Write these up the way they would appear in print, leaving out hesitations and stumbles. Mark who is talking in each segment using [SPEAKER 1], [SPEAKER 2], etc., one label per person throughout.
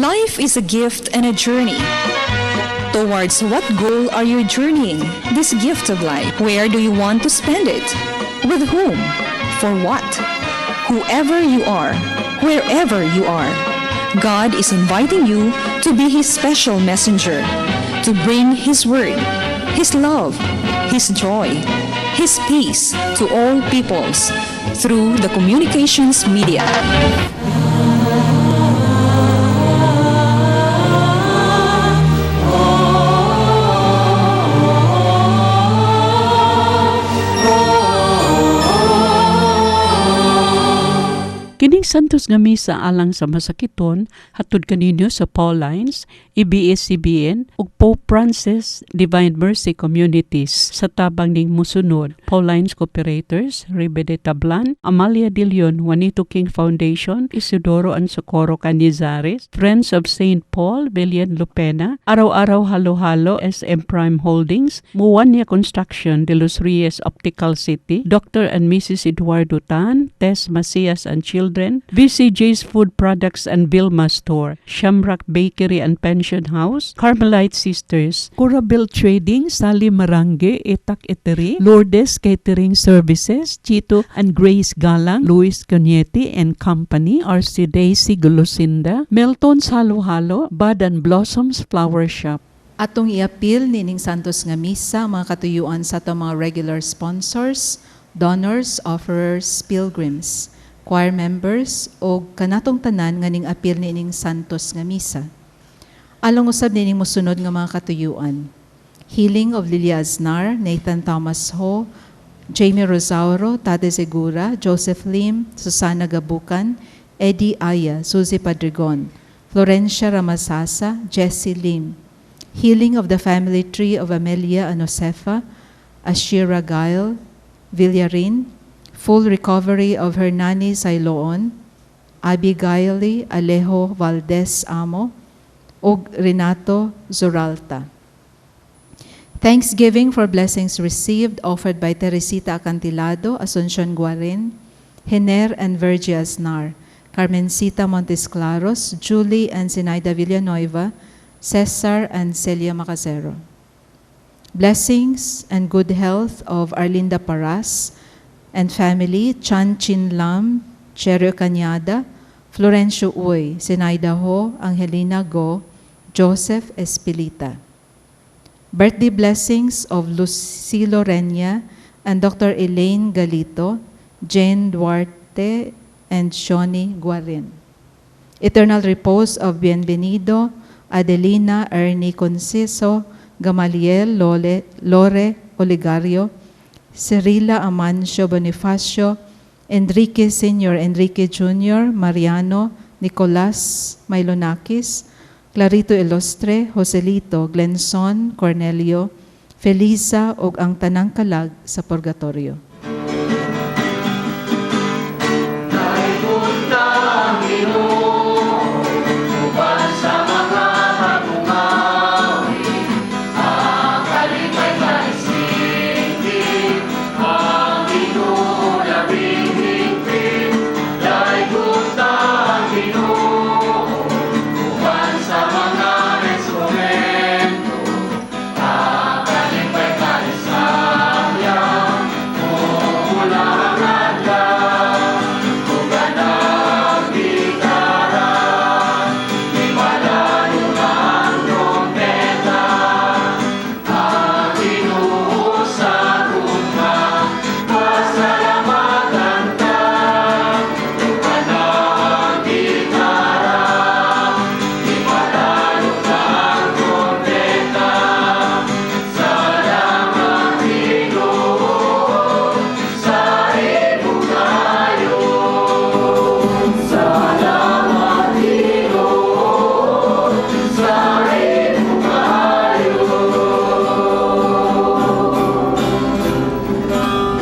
[SPEAKER 1] Life is a gift and a journey. Towards what goal are you journeying this gift of life? Where do you want to spend it? With whom? For what? Whoever you are, wherever you are, God is inviting you to be His special messenger, to bring His word, His love, His joy, His peace to all peoples through the communications media.
[SPEAKER 2] Kining santos nga misa alang sa masakiton hatod kaninyo sa Paulines, EBS-CBN ug Pope Francis Divine Mercy Communities sa tabang ning musunod: Paulines Cooperators, Rebe de Tablan, Amalia de Leon, Juanito King Foundation, Isidoro and Socorro Canizares, Friends of St. Paul, Belian Lupena, Araw-Araw Halo-Halo, SM Prime Holdings, Muwania Construction, De Los Reyes Optical City, Dr. and Mrs. Eduardo Tan, Tess Macias and Children, VCJ's Food Products and Vilma Store, Shamrock Bakery and Pension House, Carmelite Sisters, Curabel Trading, Sally Marange, Etak Eatery, Lourdes Catering Services, Chito and Grace Galang, Luis Conieti and Company, RC Daisy Gulusinda, Melton's Halo-Halo, Bud and Blossoms Flower Shop.
[SPEAKER 3] Atong iapil nining Santos nga Misa mga katuyuan sa atong mga regular sponsors, donors, offerers, pilgrims, choir members o kanatong tanan nga ning apil nining Santos nga Misa. Along usab nining mosunod nga mga katuyuan: healing of Lilia Aznar, Nathan Thomas Ho, Jamie Rosauro, Tade Segura, Joseph Lim, Susana Gabukan, Eddie Aya, Suzy Padrigon, Florencia Ramasasa, Jessie Lim. Healing of the family tree of Amelia Anosefa, Ashira Gail, Villarin. Full recovery of Hernani Sailoon, Abigail Alejo Valdez Amo, ug Renato Zoralta. Thanksgiving for blessings received offered by Teresita Acantilado, Asuncion Guarin, Hiner and Virgie Aznar, Carmencita Montes Claros, Julie and Sinaida Villanueva, Cesar and Celia Macasero. Blessings and good health of Arlinda Paras and family, Chan Chin Lam, Cherio Cañada, Florencio Uy, Sinaida Ho, Angelina Go, Joseph Espilita. Birthday blessings of Lucilo Renya and Dr. Elaine Galito, Jane Duarte, and Shoni Guarin. Eternal repose of Bienvenido, Adelina Ernie Conciso, Gamaliel Lore Oligario, Cirila Amancio Bonifacio, Enrique Sr., Enrique Jr., Mariano, Nicolas Mailonakis, Clarito Ilostre, Joselito, Glenson, Cornelio, Felisa ug ang tanang kalag sa purgatorio.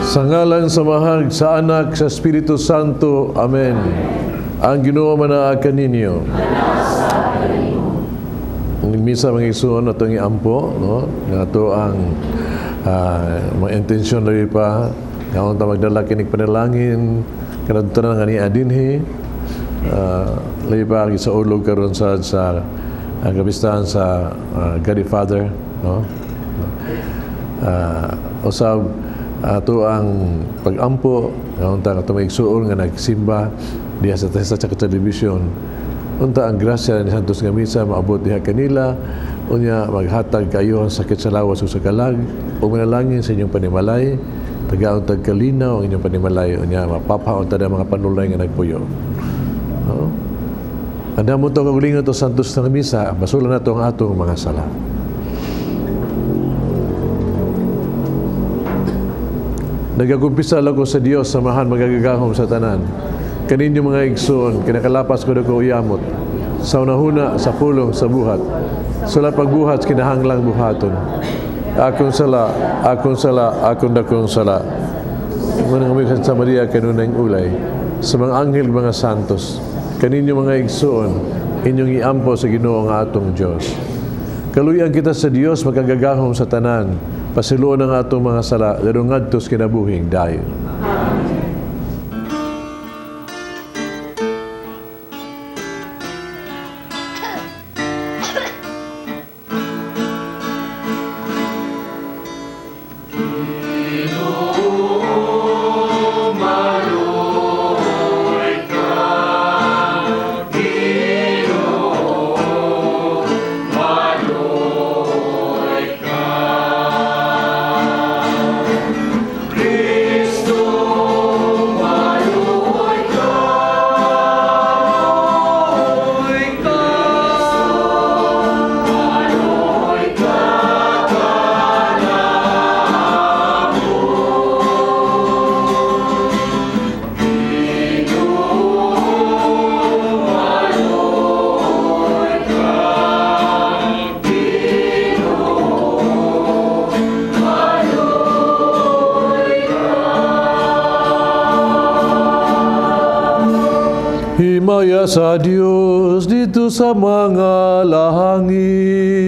[SPEAKER 4] Sa ngalan sa Mahal, sa Anak, sa Espiritu Santo. Amen. Ang Ginoo manaakan ninyo. Ang misa mga isuon na itong iampo, no? Nga ito ang mga intensyon lagi pa. Nga ta magdala kinig panalangin, kanadto na nga ni Adinhi. Laibang sa ulog karon sa kapistahan sa Godly Father, no? Usab ato ang pag-ampo unta nga tumaigsuon nga nagsimba diha sa television, unta ang grasya ni Santos nga Misa maabot diha kanila, unya maghatag kayo ang sakit sa lawas o sa kalag o manalangin sa inyong panimalay, tagaon tag kalinaw ang inyong panimalay, unya mapapaon ta mga panulay nga nagpuyo, no? Anda mo to kagulingon to Santos nga Misa, basulan nato ang atong mga sala. Nagagumpisal ako sa Dios, samahan magagagahom sa tanan. Kaninyo mga igsoon, kinakalapas ko dako uyamot. Sa unahuna, sa pulong, sa buhat. Sula pagbuhat, kinahanglang buhaton. Akong sala, akong dakong sala. Manang umikan sa Maria, kanunang ulay. Sa mga anghel, mga santos. Kaninyo mga igsoon, inyong iampo sa Ginoo nga atong Dios. Kaluyan kita sa Dios, magagagahom sa tanan. Pasiluon ang atong mga sala, darong ngadtos kinabuhing dayon. Himaya sa Diyos dito sa mga lahangin.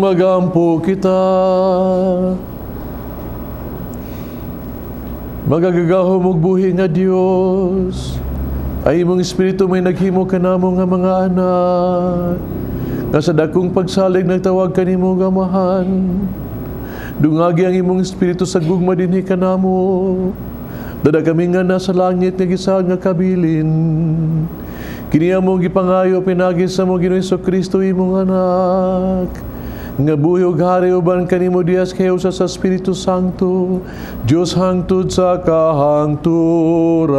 [SPEAKER 4] Magampo kita, magagagahom og buhi nga Dios, ay imong espiritu may naghimo kanamo nga mga anak, nga sa dakong pagsalig nagtawag kanimo nga amahan. Dungagi ang imong espiritu sa gugma dinhi kanamo. Dada kami nga nasa langit nga gisahod nga kabilin. Kini among gipangayo pinagi sa mo Ginoong Jesu-Kristo imong anak. Nga buhi ug hari uban kanimo dias kay usa sa Espiritu Santo, Dios hangtod sa kahangturan.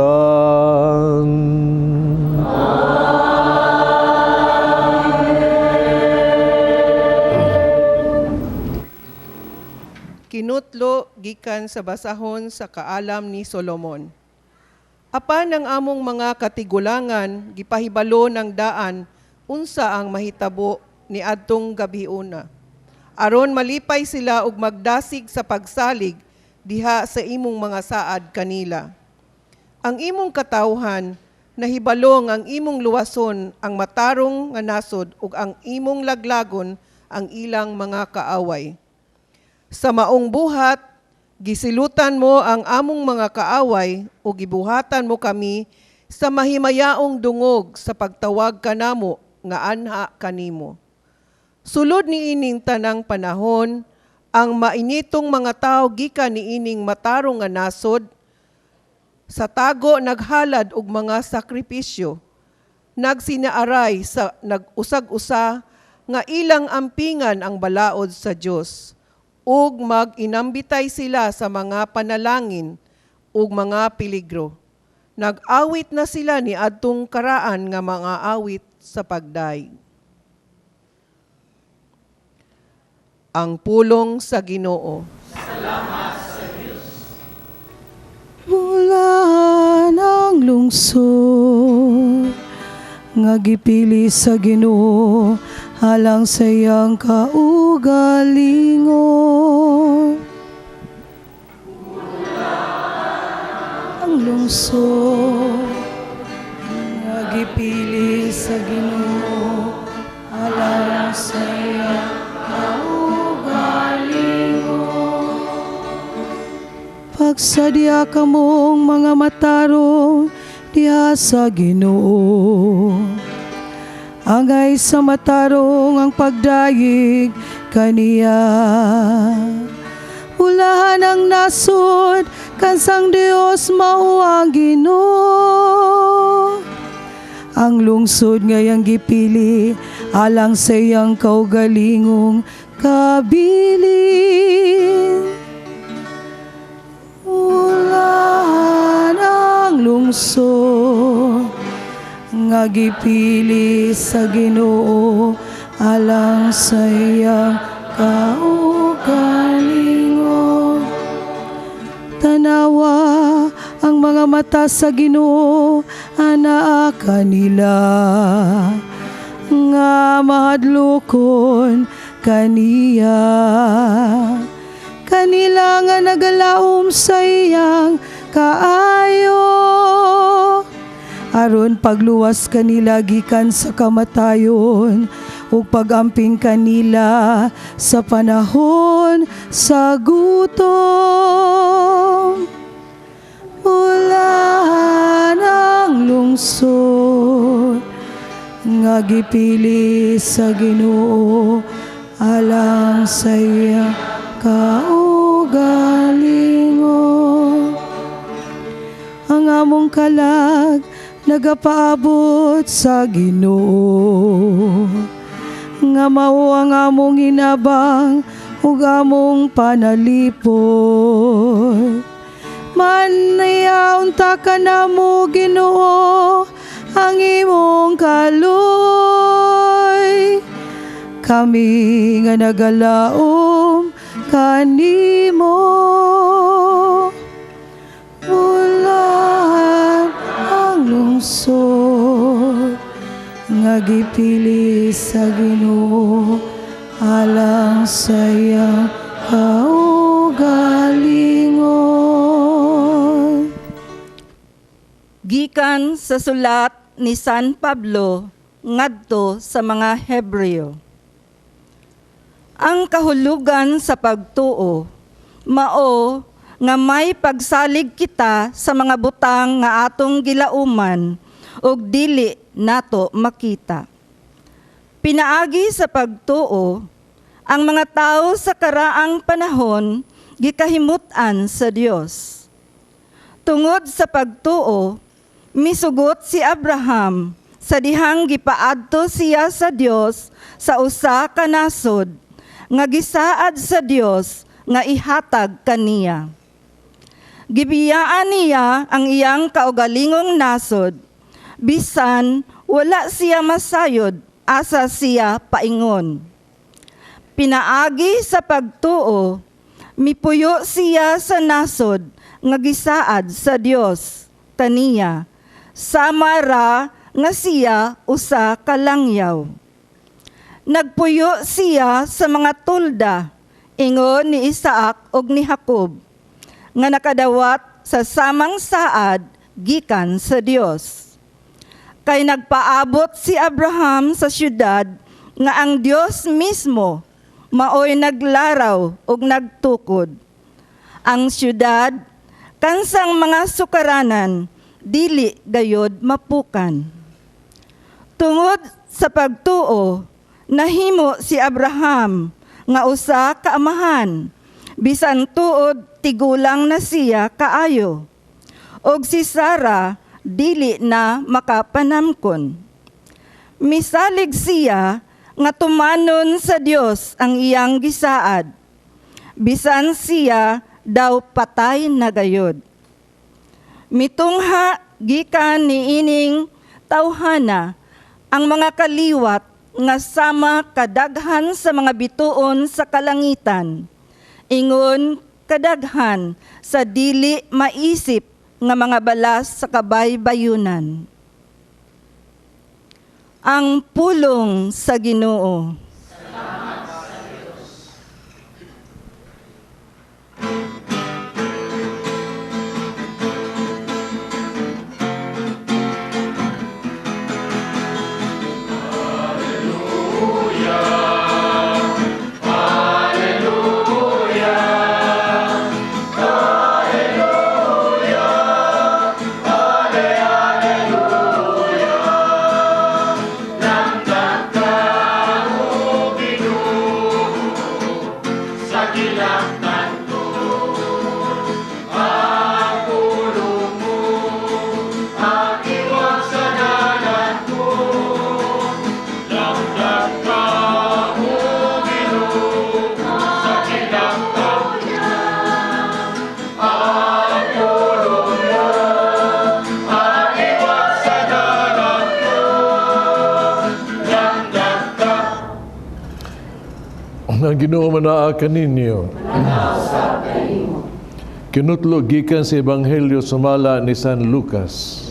[SPEAKER 5] Kinutlo gikan sa basahon sa kaalam ni Solomon. Apan ang among mga katigulangan gipahibalo ng daan unsa ang mahitabo ni adtong gabiuna. Aron malipay sila ug magdasig sa pagsalig diha sa imong mga saad kanila. Ang imong katawhan nahibalong ang imong luwason ang matarong nga nasod ug ang imong laglagon ang ilang mga kaaway. Sa maong buhat, gisilutan mo ang among mga kaaway o gibuhatan mo kami sa mahimayaong dungog sa pagtawag kanamo nga anha kanimo. Sulod ni ining tanang panahon, ang mainitong mga tao gikan ni ining matarong nga nasod, sa tago naghalad og mga sakripisyo, nagsinaaray sa nag-usag-usa nga ilang ampingan ang balaod sa Dios. Ug mag-inambitay sila sa mga panalangin ug mga peligro. Nag-awit na sila ni adtong karaan nga mga awit sa pagdaig. Ang pulong sa Ginoo.
[SPEAKER 6] Salamat sa Diyos.
[SPEAKER 7] Bulan ang lungsod nga gipili sa Ginoo halang sa iyang kaugalingon. Ang lungsod nga gipili sa Ginoo halang sa iyang kaugalingon. Pagsadya kamong mga matarong diha sa Ginoo. Angay sa matarong ang pagdayig kaniya. Ulahan ang nasod kansang Dios mao ang Ginoo. Ang lungsod ngayang gipili alang sa iyang kaugalingong kabilin. Ulahan ang lungsod nga gipili sa Ginoo alang sa iyang kaugalingon. Tanawa ang mga mata sa Ginoo anaa kanila nga mahadlokon kaniya. Kanila nga nagalaom sa iyang kaayo. Aron pagluwas kanila gikan sa kamatayon ug pagamping kanila sa panahon sa gutom. Ulan ang lungsod nga gipili sa Ginoo alang sa iyang kaugalingon. Ang among kalag nagapaabot sa Ginoo, nga mao ang among hinabang ug among panalipod. Manayaunta ka namo Ginoo ang imong kaloy, kami nga nagalaom kanimo. Lungsod nga gipili sa Ginoo alang sa iyang kaugalingon.
[SPEAKER 8] Gikan sa sulat ni San Pablo ngadto sa mga Hebreo. Ang kahulugan sa pagtuo mao nga may pagsalig kita sa mga butang nga atong gilauman ug dili nato makita. Pinaagi sa pagtuo, ang mga tao sa karaang panahon gikahimutan sa Dios. Tungod sa pagtuo, misugot si Abraham sa dihang gipaadto siya sa Dios sa usa ka nasod nga gisaad sa Dios nga ihatag kaniya. Gibiyaan niya ang iyang kaugalingong nasod, bisan wala siya masayod asa siya paingon. Pinaagi sa pagtuo, mipuyo siya sa nasod nga gisaad sa Dios kaniya, sama ra nga siya usa ka langyaw. Nagpuyo siya sa mga tulda, ingon ni Isaac ug ni Jacob, nga nakadawat sa samang saad gikan sa Dios. Kay nagpaabot si Abraham sa syudad nga ang Dios mismo maoy naglaraw ug nagtukod. Ang syudad kansang mga sukaranan dili gayod mapukan. Tungod sa pagtuo, nahimo si Abraham nga usa ka amahan, bisan tuod tigulang na siya kaayo. Og si Sarah dili na makapanamkon. Misalig siya nga tumanon sa Dios ang iyang gisaad, bisan siya daw patay na gayod. Mitungha gikan niining tawhana ang mga kaliwat nga sama kadaghan sa mga bituon sa kalangitan, ingon kadaghan sa dili maisip nga mga balas sa kabaybayunan. Ang pulong sa Ginoo.
[SPEAKER 4] Ang Ginoo manaa kaninyo. Kinutlo gikan sa Ebanghelyo sumala ni San Lucas.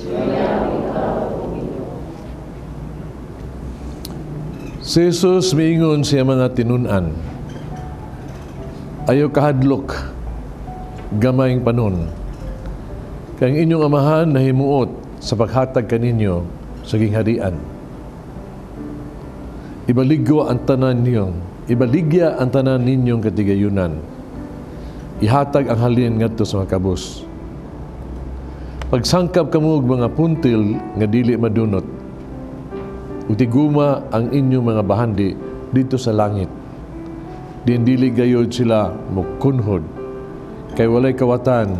[SPEAKER 4] Si Jesus miingon siya mga tinunan, ayaw kahadlok, gamayng panon. Kang inyong amahan na himuot sa paghatag kaninyo sa gingharian. Ibaligya ang tanan ninyong katigayunan. Ihatag ang halin ngadto sa mga kabus. Pagsangkap kamo og mga puntil nga dili madunot. Ug tiguma ang inyong mga bahandi dito sa langit. Diin dili gayod sila mokunhod. Kay walay kawatan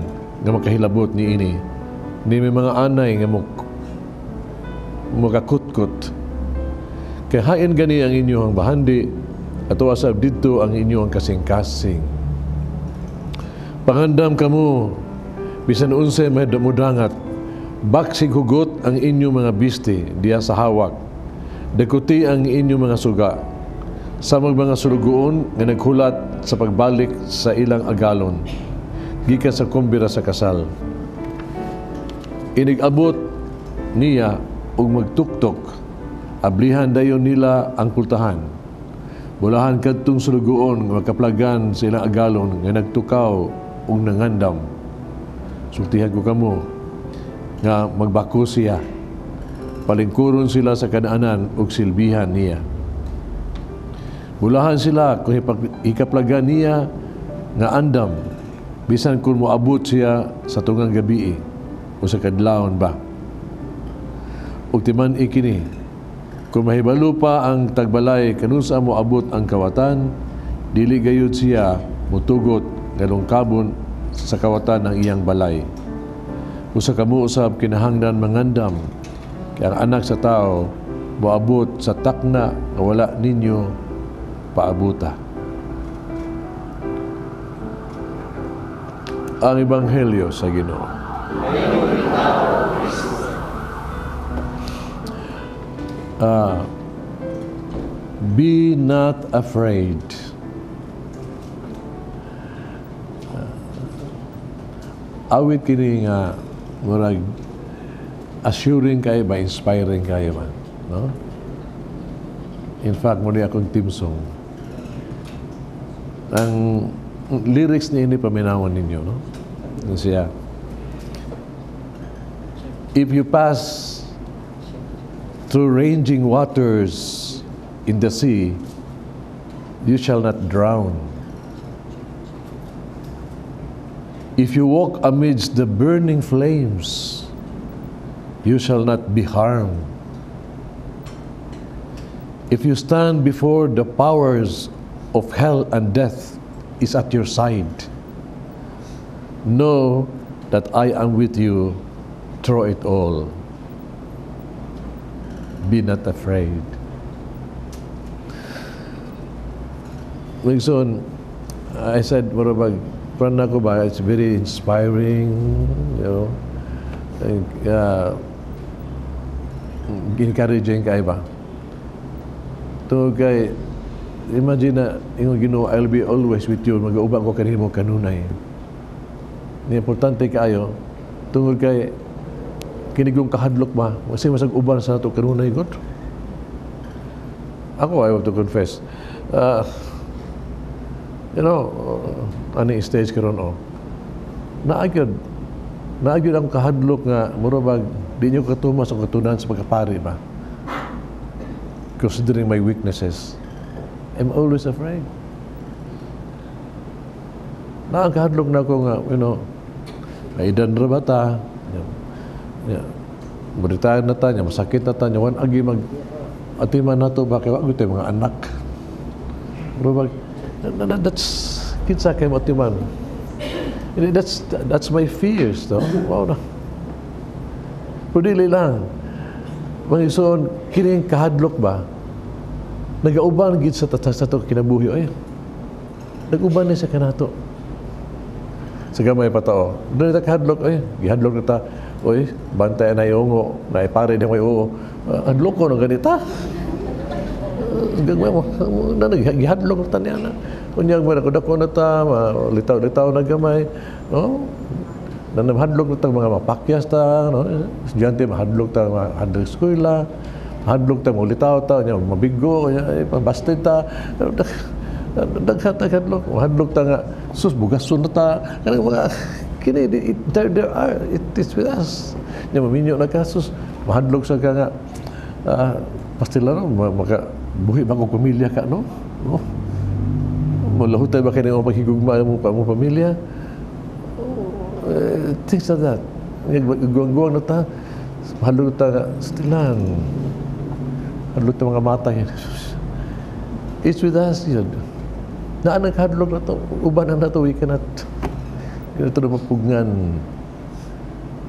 [SPEAKER 4] nga makahilabot ni ini. Ni may mga anay nga makakutkot. Kay hain gani ang inyong bahandi at asab dito ang inyong kasing-kasing. Pangandam kamo, bisan unsay mahidamudangat, baksig hugot ang inyong mga bisti diya sa hawak, dakuti ang inyong mga suga, sa mga sulugoon nga naghulat sa pagbalik sa ilang agalon, gikan sa kumbira sa kasal. Inigabot niya og magtuktok, ablihan dayon nila ang kultahan. Bulahan kadtong sulugoon nga makaplagan sa ilang agalon nga nagtukaw ug nangandam. Sultihan ko kamo nga magbako siya. Palingkuron sila sa kanaanan ug silbihan niya. Bulahan sila kung ikaplagan niya nga andam bisan kung moabot siya sa tungang gabi o sa kadlawon ba. Ug timan ikini Kung mahibalo pa ang tagbalay kanusa mo abot ang kawatan, dili gayud siya mutugot nganong kabon sa kawatan ng iyang balay. Usa kamo usab kinahanglan mangandam kay ang anak sa tao moabot sa takna nga wala ninyo paabuta. Ang Ebanghelyo sa Ginoo. Be not afraid. Awit kini nga murag assuring kayo ba, inspiring kayo ba, no? In fact, muli akong team song. Ang lyrics niya ini paminawan ninyo, no? Ano siya? If you pass through raging waters in the sea, you shall not drown. If you walk amidst the burning flames, you shall not be harmed. If you stand before the powers of hell and death is at your side, know that I am with you through it all. Be not afraid. So, I said, parang ako ba, it's very inspiring, you know, encouraging kayo ba? To kay, imagine na, yung Ginoo, I'll be always with you, mag-aubang ko kanino mo kanunay. Importante kayo, tungod kay, kinigong kahadlok ba, kasi masag-uban sa ito kanunay God. Ako, I have to confess, you know, ani stage karon Naagyod ang kahadlok nga murabag di nyo katumas o katunan sa pagkapari ba. Considering my weaknesses, I'm always afraid. Ang kahadlok na ko nga, you know, maidan ra ba ta? Beritayan na ta, masakit na ta, wan agi mag atiman na to ba kay wag tayo mga anak. Murabag that's kinsa kay matiman. That's my fears, no? Wow na. Pero dili lang. Mangison, kining kahadlok ba? Nagauban gid sa to kinabuhi ay. Nag-uban ni sa kanato. Sa gamay pa tao. Doon ta kahadlok ay, gihadlok na ta. Oy, bantay na yongo, na ipare ni koy oo. Hadlok ko no ganita. Gagmay mo, gihadlok ta niya na. Unyag mo dako na ta, litaw na gamay, no? Nanamhadlok na ta mga mapakyas ta, no? Estudyante mahadlok ta hadlok eskwela, hadlok ta mo litaw ta, nya mabigo, nya pambastid ta. Hadlok, hadlok ta nga sus bugason na ta. Kanang mga kini there are, it is with us. Nya maminyo na kasus, mahadlok sa ka nga pastila no, maka buhi ba ko pamilya ka, no? No? Malahutay ba kayo ng paghigugma mo pamilya? Things like that. Guwang-guwang na ta, mahalo na ta stilan. Mahalo ta mga mata. It's with us yun. Naan ang hadlok na to, uban na to, we cannot ito na mapugngan.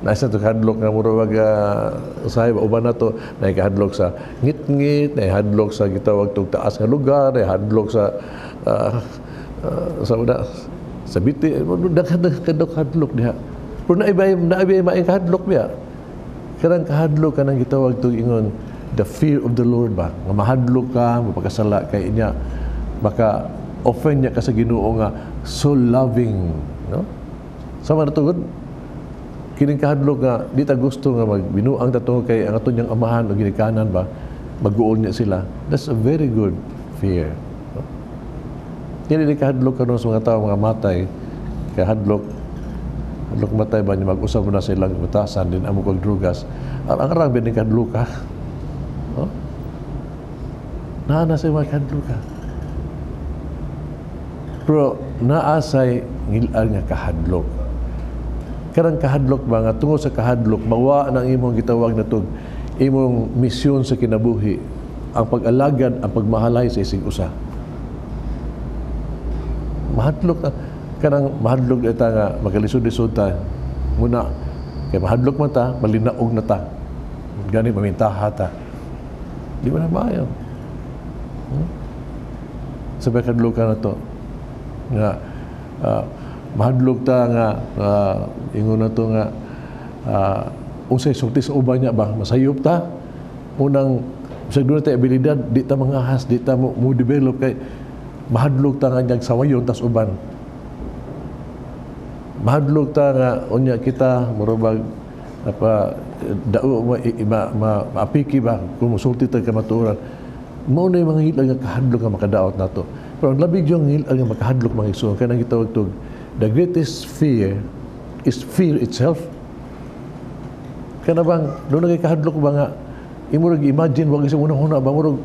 [SPEAKER 4] Nasa ito hadlok nga murawag sahib, uban na to, naikahadlok sa ngit-ngit, naikahadlok sa gitawag itong taas nga lugar, naikahadlok sa sa biti, kadok hadlok diha. Pero naibay maing kahadlok biya. Karang kahadlok ka nang gitawag itong ingon, the fear of the Lord ba? Nga mahadlok ka, mapakasala kay inya, baka offend niya ka sa Ginoo nga so loving, no? Sama na tugod, kining kahadlok nga di ta gusto nga magbinuang tato kay ang aton niyang amahan o ginikanan ba, mag-uol niya sila. That's a very good fear. No? Hindi kahadlok karon sa mga tao, mga matay, kahadlok matay ba niya mag-usap mo na sa ilang butasan din amo kag drugas. Ang arang bin kahadlok ka. No? Na sa mga kahadlok ka. Pero naasay ngilaan nga kahadlok. Karang kahadlok ba nga tungod sa kahadlok mawa nang imong gitawag na tug imong misyon sa kinabuhi ang pag-alagad, ang pagmahalay sa isig usa. Mahadlok na kanang mahadlok ita nga magalisod-lisod ta muna kay mahadlok man ta malinaog na ta gani mamintaha ta di ba na maayo sabay kadlukan na to nga mahadlok ta nga ingon na to nga unsay sulti sa uban niya ba masayop ta unang sa doon tayo abilidad di ta mangahas di ta mo develop kay mahadlok ta nga niyang sawayon tas uban mahadlok ta nga unya kita murabag apa dao maapiki ba kung musulti ta ka maturan mao na mga hilag nga kahadlok nga makadaot nato pero ang labig yung hilag nga makahadlok mga igsoon kaya nang gitawag tog the greatest fear is fear itself kana bang doon na kahadlok ba nga imurag imagine wag sa una ba murag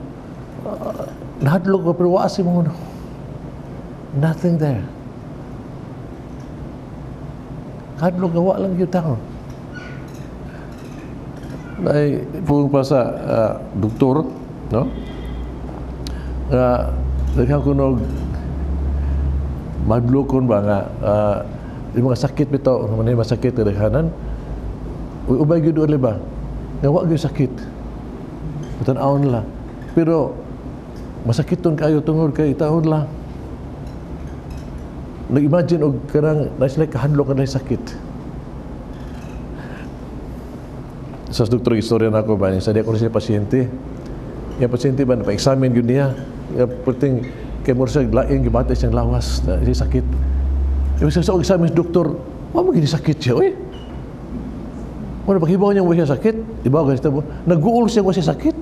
[SPEAKER 4] nahadlok ba pero waasi mo nothing there. Kadlok gawa lang yung tao. Ay, pung pa sa doktor, no? Daghang kunog madlokon ba nga yung mga sakit bitaw, man may masakit kadaghanan. Ubay gyud uli ba? Nga wa gyud sakit. Tan-aon la. Pero masakiton kayo tungod kay taon lang. Nag-imagine og kanang naisla kahadlok na sakit. Sa doktor istorya nako ba ni sa ko sa pasyente. Yung pasyente ba pa-examine gyud niya. Puting kay mo sa laing gibata siyang lawas na siya sakit. Yung sa examine doktor, wa mo gini sakit siya oy. Wala pakibaw niya wa siya sakit. Ibaw kasi tabo nag-uul siya wa siya sakit.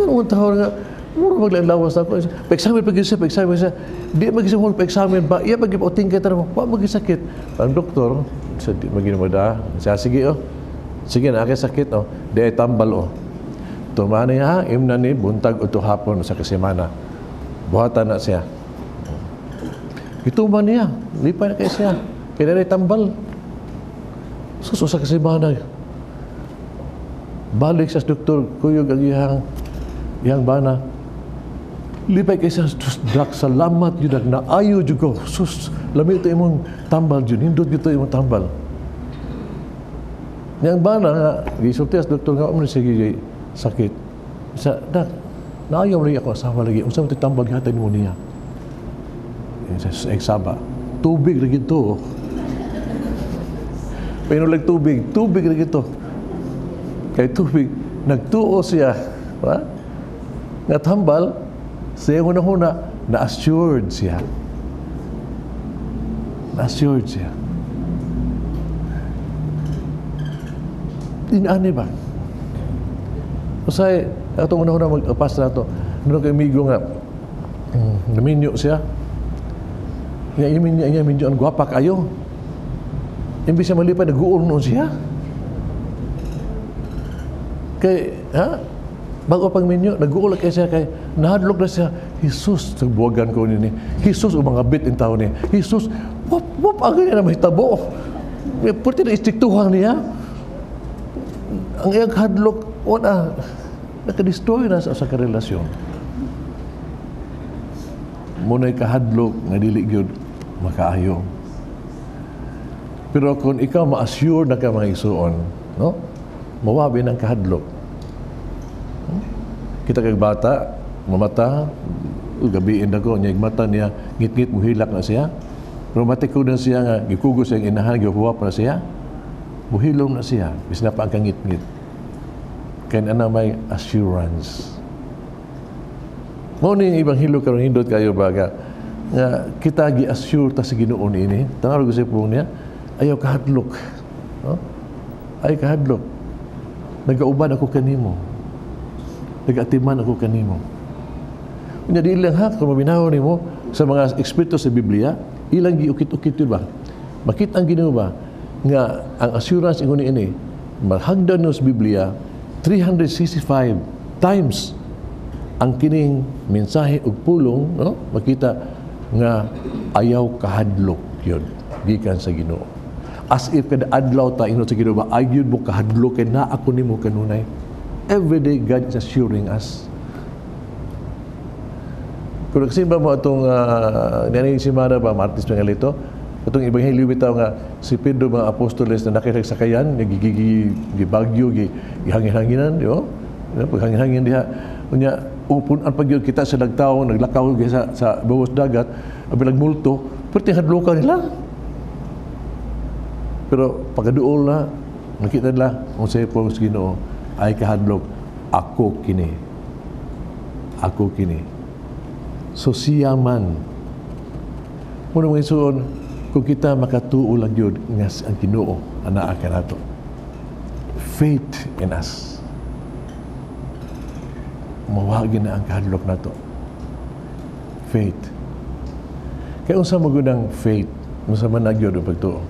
[SPEAKER 4] Ganun taon nga muro maglawas ako. Pa-examine siya. Di mag-isang pa-examine ba? Iya pag-ipauting ka tarong, wa mag-isakit. Ang doktor, di mag-inumada. Siya, sige Sige na, aking sakit Di ay tambal Tumani ha, imna ni buntag o hapon sa kasimana. Buhatan na siya. Ituman niya. Lipay na kayo siya. Kaya na tambal. Suso sa kasimana. Balik sa doktor, kuyog ang iyang bana. Lipay kay sa dak salamat yun na ayo jud ko sus lami ito imong tambal jud hindot gito imong tambal yang bana nga gisulti as doktor nga umno sige sakit sa dak naayo ri ako asawa lagi unsa man tambal gihatag nimo niya sa eksaba tubig ra gito pinulag tubig ra gito kay tubig nagtuo siya ha nga tambal siya huna na-assured siya. Na-assured siya. Inaani ba? Usay, itong una-una mag-apas na ito, doon kay Migo nga, naminyo siya. Iminyo ang gwapa kayo. Imbis siya malipay, nag-uul noon siya. Kay, bago pang minyo, nag-uul kay siya kay, nahadlok na siya, Jesus, nagbuwagan ko nini. Jesus, mga bit in tao niya. Jesus, wap, agad niya na mahitabo. Pwede na istiktuhan niya. Ang iyang hadlok, nakadestroy na sa karelasyon. Muna'y kahadlok, nga dili gyud makaayo. Pero kung ikaw ma-assure na ka mga isuon, no? Mawabi ng kahadlok. Kita kay bata, mamata, gabiin na ko, niya mata niya, ngit-ngit, muhilak na siya. Romantic ko na siya nga, gikugos yung inahan, gihuwap na siya. Buhilom na siya, bis na pa ang ngit-ngit. Kaya na may assurance. Mao ni ibang hilo karon hindot kayo baga nga kita gi-assure ta sa Ginoo ini. Tawag ko sa pung niya, ayaw kahadlok. No? Ay kahadlok. Nagauban ako kanimo. Nag-atiman ako kanimo. Unya di lang ha, kung maminaw nimo sa mga eksperto sa Biblia, ilang giukit-ukit yun ba? Makita ang Ginoo ba nga ang assurance ingon ini maghagdan sa Biblia 365 times ang kining mensahe ug pulong, no? Makita nga ayaw kahadlok yun gikan sa Ginoo. As if kada adlaw ta ingon sa Ginoo ba, ayud mo kahadlok kay na ako nimo kanunay. Every day, God is assuring us. Kung nagsimba mo itong nanay simana ba, Martis Pangalito, itong Ebanghelyo bitaw nga si Pedro mga apostoles na nakikigsakayan, gibagyo, gihangin-hanginan, di ba? Paghangin-hangin diha. Unya, upunan pag yun kita sa nagtao, naglakaw sa bawas dagat, abilang multo, pero tinghadlokan nila. Pero pagkaduol na, nakita nila, kung sa'yo po sa Ginoo, ay kahadlok, ako kini. Ako kini. So siya man. Muna mga isuon, kung kita makatuo lang yun, nga ang Ginoo, anaa ka nato. Faith in us. Mawagin na ang kahadlok nato. Faith. Kaya unsa magunang faith, unsa man nagyod ang pagtuo.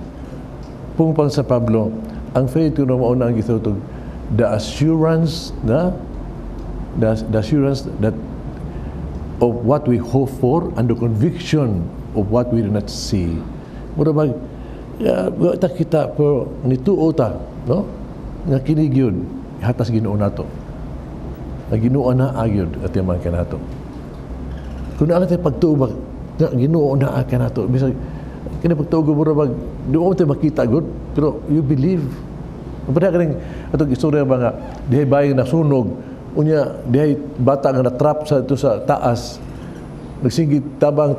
[SPEAKER 4] Pungpang sa Pablo, ang faith kuno mauna ang gitutog, the assurance that of what we hope for and the conviction of what we do not see. Mura ba ta kita pero nituo ta, no? Nga kini gyud hatas Ginoo nato. Nga Ginoo na agyod at yaman kanato. Kung ana tay pagtuo ba nga Ginoo na kanato, bisag kini pagtuo mura ba duo mo tay makita gud, pero you believe. Pada kaning atong istorya ba nga dihay bayi nasunog, unya dihay bata nga na-trap sa ito sa taas, nagsigit tabang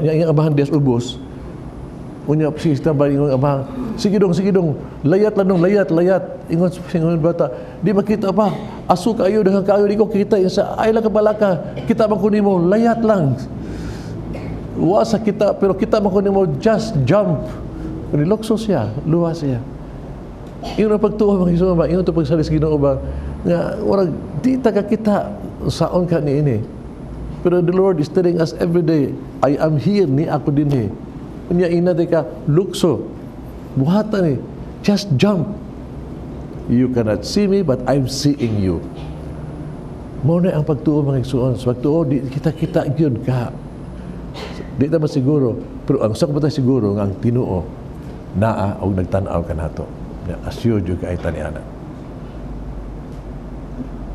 [SPEAKER 4] yang amahan dias ubos, unya sige tabang ingon amahan, sige dong layat ingon bata, di makita pa aso kayo dengan kayo di ko kita sa ay lang kabalaka, kita man kunin mo layat lang wasa kita, pero kita man kunin mo just jump, nilokso siya, luwas siya. Iyon ang pagtuo mga Ginoo ba, iyon ang pagsalis Ginoo ba, nga warag di taga kita saon ka ni ini. Pero the Lord is telling us every day, I am here, ni ako din eh. Unya ina ka lukso, buhatan eh, just jump. You cannot see me, but I'm seeing you. Muna ang pagtuo mga Igsoon. Sa pagtuo, di kita yun ka. Di naman siguro, pero ang sakbata siguro nga ang tinuo, naa o nagtanaw ka nato. Assured yung kaitan ni Ana.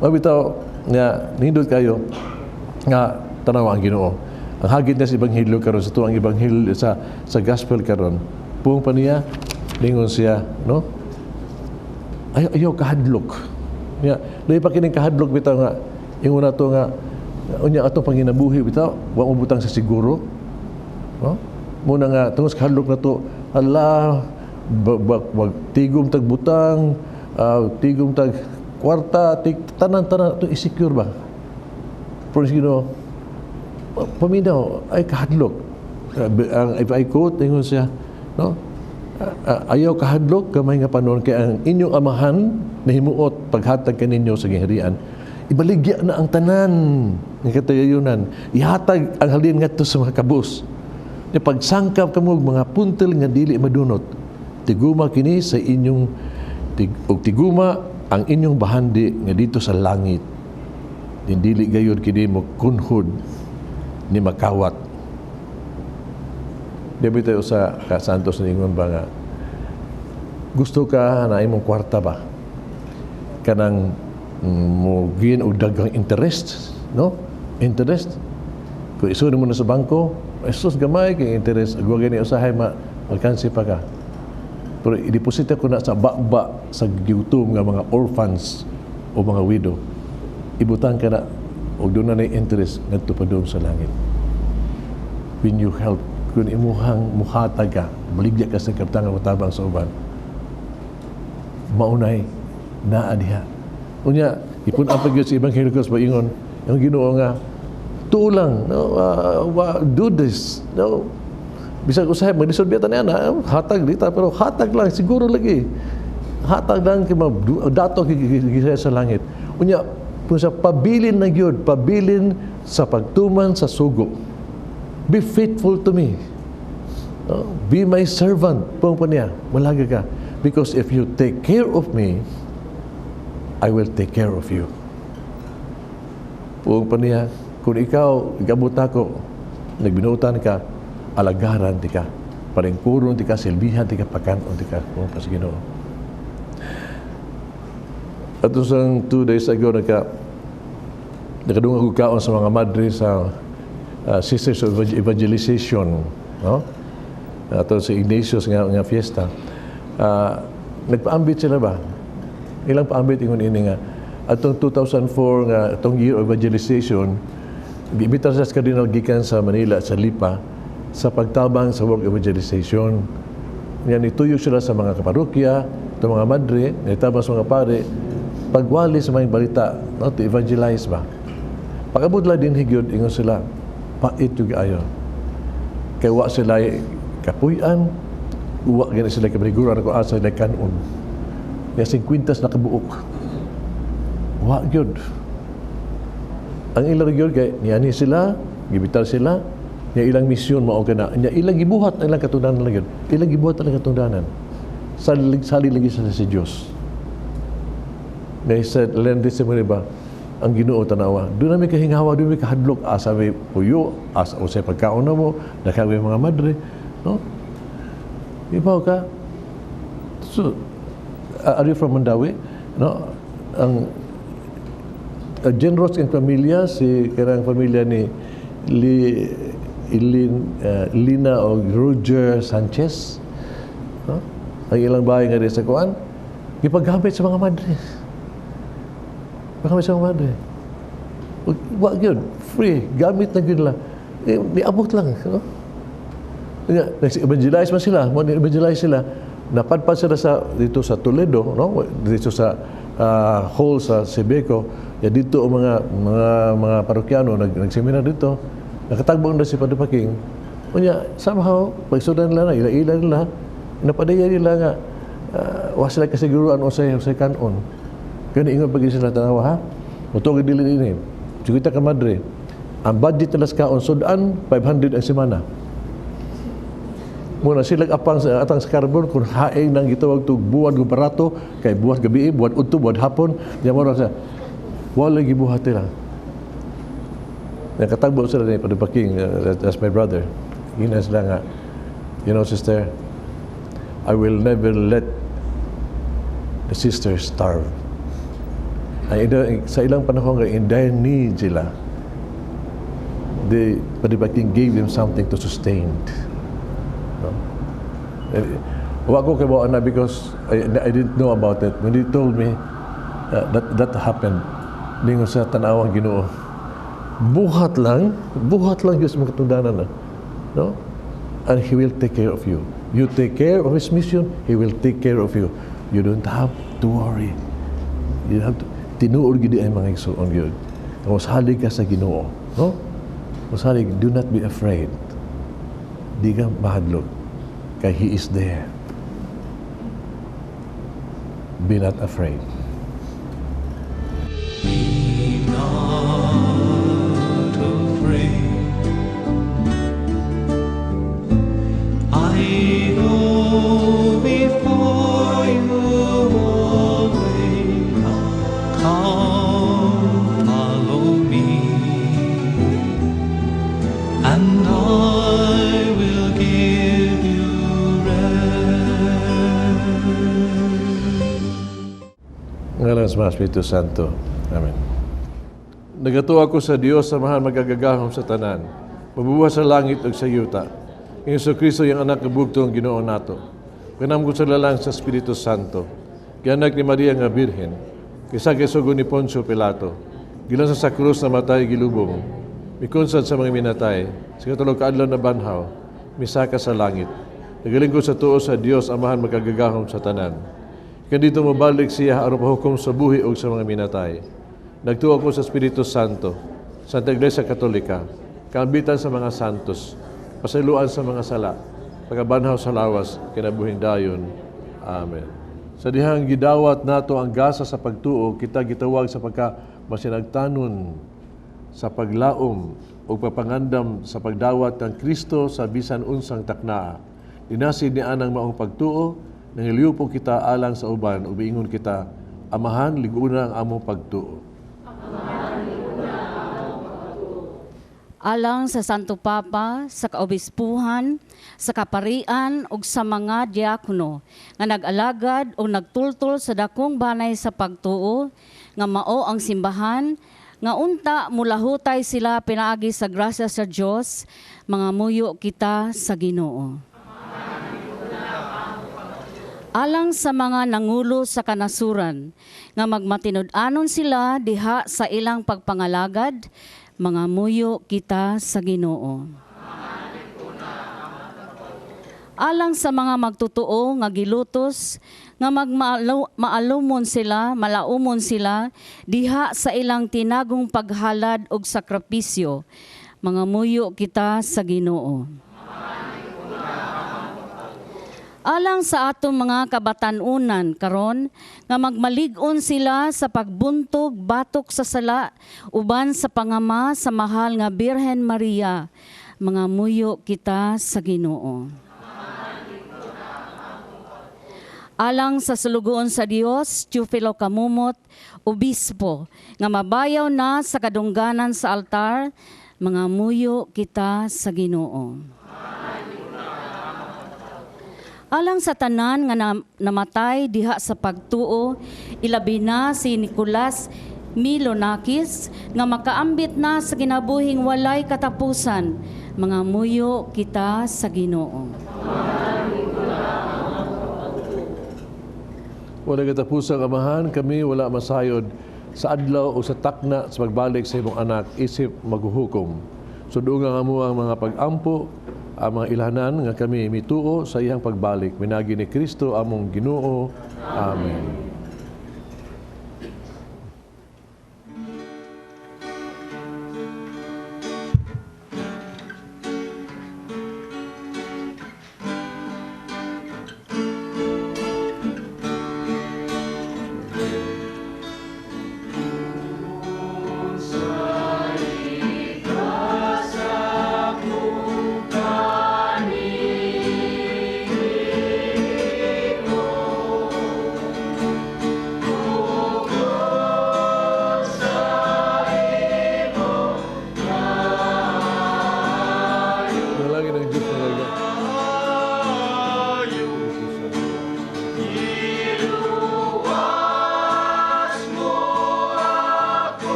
[SPEAKER 4] Mabitaw nga nindot kayo nga tanaw ang Ginoo. Ang hagit niya sa Ebanghelyo karon sa tuang Ebanghelyo sa Gospel karon, puong pa niya lingon siya, no? Ayaw kahadlok. Nya, dahil pa kining kahadlok bitaw nga ingon nato nga unya atong panginabuhi bitaw, wa mo butang sa siguro. No? Muna nga tungos kahadlok nato, ala wag tigom tag butang, tigom tag kwarta, tanan ito insecure ba? Pero sino paminaw ay kahadlok. If I quote, ingon siya, no? Ayaw kahadlok gamay nga panon kay ang inyong amahan nahimuot paghatag kaninyo sa gingharian, ibaligya na ang tanan ng katayunan, ihatag ang halin ngadto sa mga kabus. Ni pagsangkap kamo mga puntel nga dili madunot, tiguma kini sa inyong tiguma ang inyong bahandi nga dito sa langit. Dili gayud kini mo kunhod ni makawat. Dibi tayo sa Santos na ingon ba nga, gusto ka na imong kwarta ba? Kanang mo gin o dagang interest, no? Interest. Kung isun mo na sa bangko, esos gamay kay interest, agwa gani usahay alkansi pa ka. Pero i-deposit ko na sa baba sa giutom nga mga orphans o mga widow. Ibutang ka na o doon na interest ngadto pa doon sa langit. When you help, kung imuhang muhatag ka, baligya ka sa kaptangan matabang sa uban, maunay naa diha. Unya, ipun ang pag sa Ebanghelyo ko sa ingon, ang Ginoo nga tulang, no, do this, no. Bisa ko sahay maglisod biya tani ana, hatag dita pero hatag lang siguro lagi. Hatag lang kay dato gisaya sa langit. Unya, kung sa pabilin na gyud, pabilin sa pagtuman sa sugo. Be faithful to me. Be my servant. Pung pa niya, malaga ka. Because if you take care of me, I will take care of you. Pung pa niya, kung ikaw, igabot ako, nagbinutan ka, alagaran di ka, paringkuron di ka, silbihan di ka, pakanon di ka, kung pa sa Ginoo. At usang 2 days ago, nakadunga ko kaon sa mga madre sa Sisters of Evangelization, no? Ato sa Ignatius nga fiesta. Nagpaambit sila ba? Ilang paambit ingon ini nga. Atong 2004 nga, atong year of evangelization, giimbita sa Cardinal gikan sa Manila, sa Lipa, sa pagtabang sa work evangelization. Yan, ituyok sila sa mga kaparokya, sa mga madre, itabang sa mga pare, pagwali sa mga balita, no, to evangelize ba. Pag-abot lang din higyod, ingon sila, pait yung ayo. Kaya wa sila kapuyan, uwa gani sila kabaliguran ako asa sila kanon. Kaya 50 na kabuok. Wa gyud. Ang ilang gyud kay niyani sila, gibitar sila, niya ilang misyon mao kana. Niya ilang gibuhat ang ilang katungdanan lang gyud. Ilang gibuhat ang katungdanan. Sali lagi sa Diyos. They said, learn this ba? Ang Ginoo tanawa. Doon namin kahingawa, doon namin kahadlok. Asa may puyo, asa o sa pagkaon na mo, nakaway mga madre. No? Ibaw ka. So, are you from Mandawi? No? Ang generous in pamilya, si karang pamilya ni Lina o Roger Sanchez. No? Ang ilang bahay nga rin sa kuan, ipaggamit sa mga madre. Paggamit sa mga madre. Wag yun, free, gamit na yun lang. Niabot lang. No? Nag-evangelize man sila, evangelize sila, napadpad sila dito sa Toledo, no? Dito sa hall sa Sebeco, ya dito ang mga parokyano nagseminar dito, nakatagbong na si Padre Paking. Kunya, somehow, pagsudan nila, ila nila, napadaya nila nga, wa sila kasiguruan o sa kanon. Kaya ingon pag sila tanawa, ha? Mutong dili ini. Sigita ka madre. Ang budget nila sa kaon, sudan, 500 ang semana. Muna sila apang sa atang sa carbon, kung haing nang gitawag ito, buwan ng barato, kay buwan gabi, buwan udto, buwan hapon, diyan mo sa wala gibuhat nila. Nakatagbo sila ni Padre Paking, that's my brother. Gina sila nga, you know, sister, I will never let the sisters starve. Sa ilang panahon nga, in dire need sila, Padre Paking gave them something to sustain. No? Wa ko kay na because I didn't know about it. When they told me that happened, ningon sa tanawang Ginoo, buhat lang Diyos mga katungdanan na. No? And He will take care of you. You take care of His mission, He will take care of you. You don't have to worry. You have to tinuod gid ay mga igsoon gyud. Mosalig ka sa Ginoo, no? Mosalig, do not be afraid. Di ka mahadlok. Kay He is there. Be not afraid.
[SPEAKER 6] Be not afraid. I go before you always. Come, follow me, and I will give you rest.
[SPEAKER 4] Ngalan sa Espiritu Santo. Amen. Nagatuwa ko sa Dios sa mahal magagagahom sa tanan. Mabubuhat sa langit ug sa yuta. Ang Kristo yung anak ng bugtong Ginoo nato. Kanam ko sa lalang sa Espiritu Santo. Kianak ni Maria nga Birhen. Kisa kisugo ni Poncio Pilato. Gilan sa krus na matay gilubong. Mikunsad sa mga minatay. Sa katulog kaadlaw na banhaw. Misaka sa langit. Nagaling ko sa tuo sa Dios amahan magagagahom sa tanan. Kandito mabalik siya aron pahukom sa buhi o sa mga minatay. Nagtuo ko sa Espiritu Santo. Santa Iglesia Katolika. Kaambitan sa mga santos. Pasiluan sa mga sala. Pagabanhaw sa lawas. Kinabuhing dayon. Amen. Sa dihang gidawat nato ang gasa sa pagtuo, kita gitawag sa pagka-masinagtanon sa paglaom o papangandam sa pagdawat ng Kristo sa bisan unsang taknaa. Dinasid ni anang maong pagtuo, nangiliupo kita alang sa uban, ubiingon kita, Amahan, liguna ang among pagtuo.
[SPEAKER 9] alang sa Santo Papa, sa kaobispuhan, sa kaparian ug sa mga diakono nga nag-alagad o nagtultol sa dakong banay sa pagtuo nga mao ang simbahan nga unta mulahutay sila pinaagi sa grasya sa Dios, mga muyo kita sa Ginoo. Alang sa mga nangulo sa kanasuran nga magmatinud-anon sila diha sa ilang pagpangalagad, mga muyo kita sa Ginoo. Alang sa mga magtutuo nga gilutos nga magmaalumon sila, malaumon sila diha sa ilang tinagong paghalad og sakripisyo, mga muyo kita sa Ginoo. Alang sa atong mga kabatanunan karon nga magmalig-on sila sa pagbuntog batok sa sala uban sa pangama sa mahal nga Birhen Maria, mga muyo kita sa Ginoo. Alang sa sulugoon sa Dios, Teofilo Kamumot, obispo nga mabayaw na sa kadungganan sa altar, mga muyo kita sa Ginoo. Alang sa tanan nga namatay diha sa pagtuo, ilabi na si Nicolas Milonakis nga makaambit na sa kinabuhing walay katapusan, mga muyo kita sa Ginoo.
[SPEAKER 4] Wala katapusang amahan, kami wala masayod sa adlaw o sa takna sa pagbalik sa imong anak, isip maghuhukom. Sudungan nga mo ang mga pag-ampo, ang mga ilhanan nga kami mituo sa iyang pagbalik. Minagi ni Kristo among Ginoo. Amen.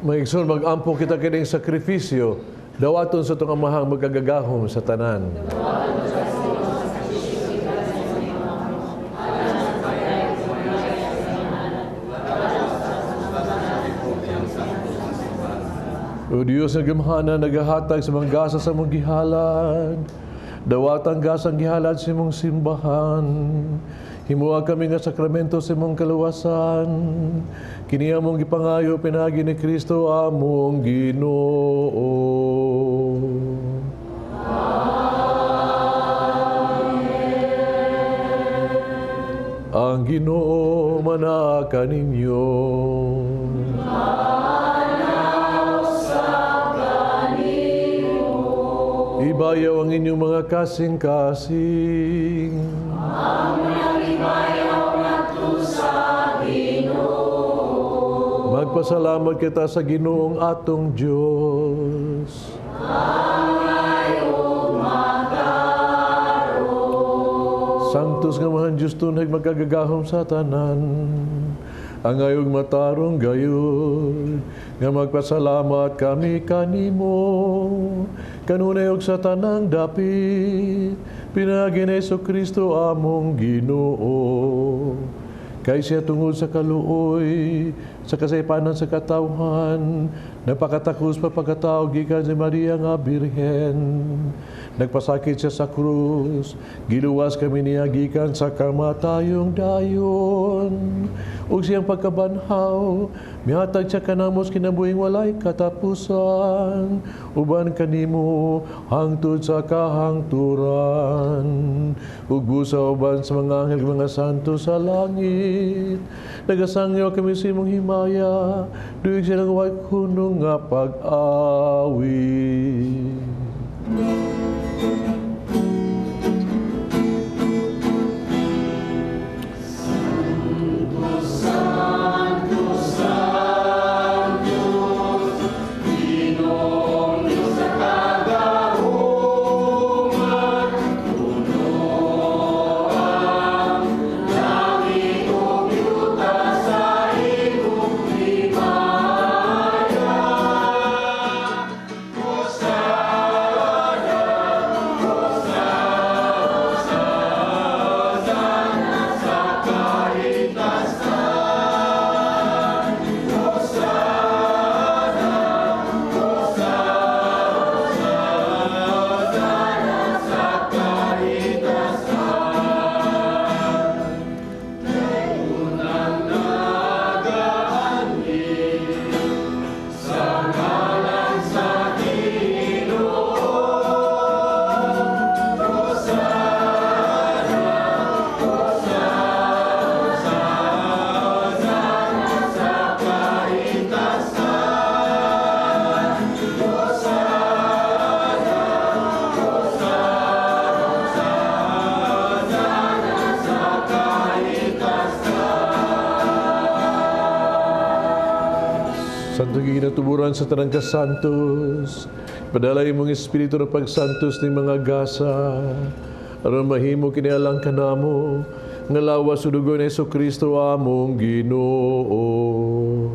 [SPEAKER 4] Maigsoon mag-ampo kita kining sakrifisyo, dawaton sa itong amahang magagagahom sa tanan. O Diyos na gamhana, nagahatag sa mga gasa sa mong gihalad, dawatang gasang gihalad sa mong simbahan, himuha kami nga sakramento sa mong kaluwasan, kini among gipangayo pinagi ni Kristo among Ginoo. Ang Ginoo manaka ninyo. Ibayaw ang inyong mga kasing-kasing. Aming ibayaw nato sa Ginoo. Magpasalamat kita sa Ginoong atong Diyos. Angay o magdaro. Santos nga mahan Diyos tunay magkagagahom sa tanan. ang ayong matarong gayon, nga magpasalamat kami kanimo, kanunay og sa tanang dapit, pinagi ni Jesu-Kristo among Ginoo. Kay siya tungod sa kaluoy, sa kasaypanan sa katawhan, napakatakos pa pagkatao gikan si Maria nga Birhen. Nagpasakit siya sa krus, giluwas kami niya gikan sa kamatayong dayon. Ug siyang pagkabanhaw, mihatag siya kanamos kinabuhing walay katapusan, uban kanimo hangtod sa kahangturan. Ug busa uban sa mga anghel mga santo sa langit, nagasangyo kami sa imong himaya, duig siya ng way hunong nga pag-awi. Santo ginatuburan sa tanang kasantos, padalay mong Espiritu ng pagsantos ng mga gasa, aron mahimo kinialang kanamo, nga lawas sa dugo ni Jesu-Kristo among Ginoo.